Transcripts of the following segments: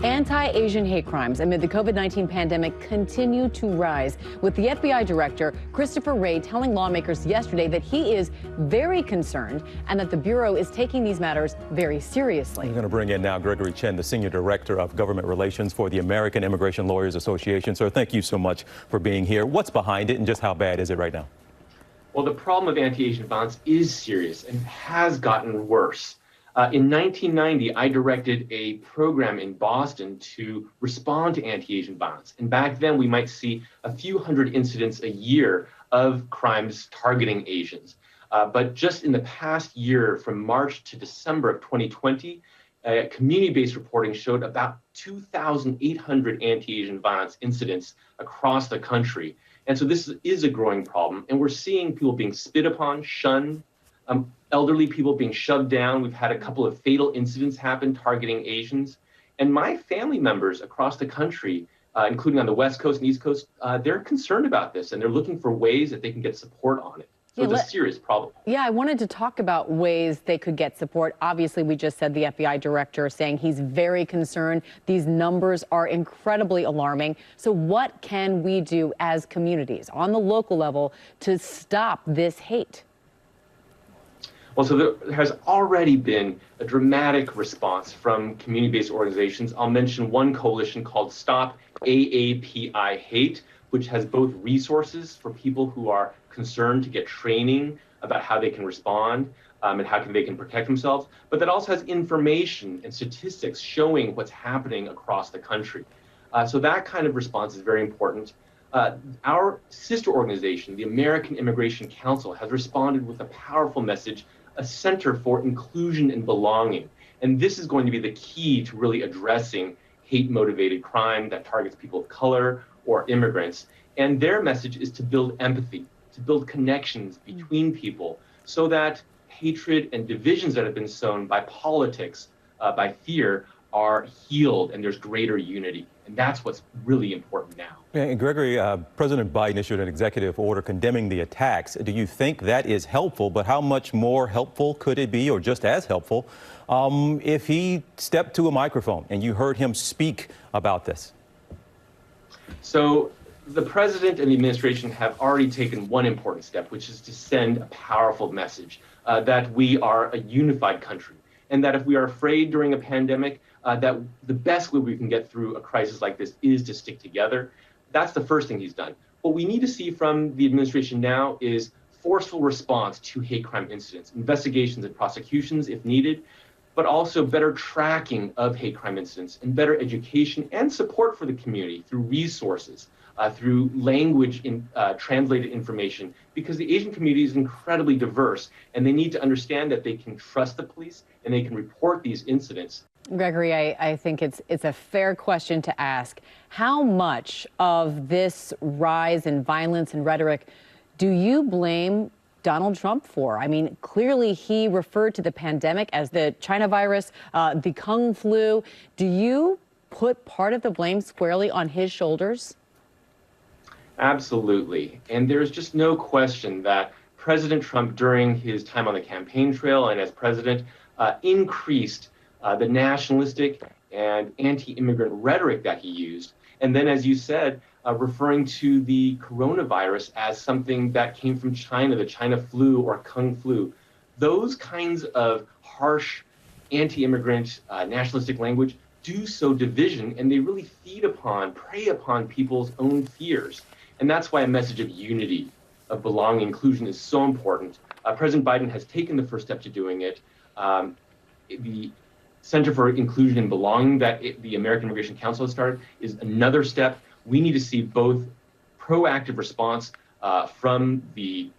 Anti-Asian hate crimes amid the COVID-19 pandemic continue to rise, with the FBI director, Christopher Wray, telling lawmakers yesterday that he is very concerned and that the Bureau is taking these matters very seriously. We're going to bring in now Gregory Chen, the Senior Director of Government Relations for the American Immigration Lawyers Association. Sir, thank you so much for being here. What's behind it and just how bad is it right now? Well, the problem of anti-Asian violence is serious and has gotten worse. In 1990, I directed a program in Boston to respond to anti-Asian violence. And back then, we might see a few hundred incidents a year of crimes targeting Asians. But just in the past year, from March to December of 2020, community-based reporting showed about 2,800 anti-Asian violence incidents across the country. And so this is a growing problem. And we're seeing people being spit upon, shunned, elderly people being shoved down. We've had a couple of fatal incidents happen targeting Asians. And my family members across the country, including on the West Coast and East Coast, they're concerned about this and they're looking for ways that they can get support on it. So it's a serious problem. Yeah, I wanted to talk about ways they could get support. Obviously, we just said the FBI director saying he's very concerned. These numbers are incredibly alarming. So what can we do as communities on the local level to stop this hate? Well, so there has already been a dramatic response from community-based organizations. I'll mention one coalition called Stop AAPI Hate, which has both resources for people who are concerned to get training about how they can respond and how they can protect themselves, but that also has information and statistics showing what's happening across the country. So that kind of response is very important. Our sister organization, the American Immigration Council, has responded with a powerful message, a center for inclusion and belonging. And this is going to be the key to really addressing hate-motivated crime that targets people of color or immigrants. And their message is to build empathy, to build connections between people so that hatred and divisions that have been sown by politics, by fear, are healed and there's greater unity. And that's what's really important now. And Gregory, President Biden issued an executive order condemning the attacks. Do you think that is helpful? But how much more helpful could it be, or just as helpful, if he stepped to a microphone and you heard him speak about this? So the president and the administration have already taken one important step, which is to send a powerful message that we are a unified country, and that if we are afraid during a pandemic, that the best way we can get through a crisis like this is to stick together. That's the first thing he's done. What we need to see from the administration now is forceful response to hate crime incidents, investigations and prosecutions if needed, but also better tracking of hate crime incidents and better education and support for the community through resources, through language in translated information, because the Asian community is incredibly diverse and they need to understand that they can trust the police and they can report these incidents. Gregory, I think it's a fair question to ask. How much of this rise in violence and rhetoric do you blame Donald Trump for? I mean, clearly he referred to the pandemic as the China virus, the Kung flu. Do you put part of the blame squarely on his shoulders? Absolutely. And there's just no question that President Trump, during his time on the campaign trail and as president, increased the nationalistic and anti-immigrant rhetoric that he used. And then, as you said, referring to the coronavirus as something that came from China, the China flu or Kung flu. Those kinds of harsh anti-immigrant nationalistic language do sow division, and they really prey upon people's own fears. And that's why a message of unity, of belonging, inclusion is so important. President Biden has taken the first step to doing it. The Center for Inclusion and Belonging that the American Immigration Council has started is another step. We need to see both proactive response from the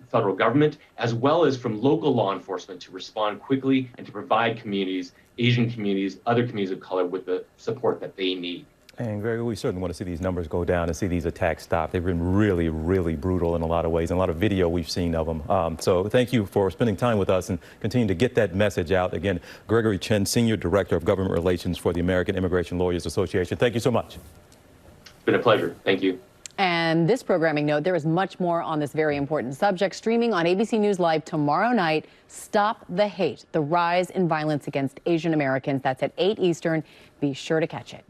federal government as well as from local law enforcement to respond quickly and to provide communities, Asian communities, other communities of color with the support that they need. And Gregory, we certainly want to see these numbers go down and see these attacks stop. They've been really, really brutal in a lot of ways, and a lot of video we've seen of them. So thank you for spending time with us and continuing to get that message out. Again, Gregory Chen, Senior Director of Government Relations for the American Immigration Lawyers Association. Thank you so much. It's been a pleasure. Thank you. And this programming note, there is much more on this very important subject. Streaming on ABC News Live tomorrow night, Stop the Hate, the rise in violence against Asian Americans. That's at 8 Eastern. Be sure to catch it.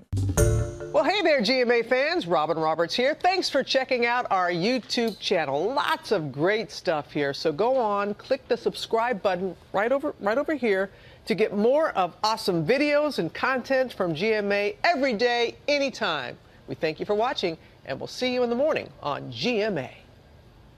Well, hey there, GMA fans. Robin Roberts here. Thanks for checking out our YouTube channel. Lots of great stuff here. So go on, click the subscribe button right over here to get more of awesome videos and content from GMA every day, anytime. We thank you for watching, and we'll see you in the morning on GMA.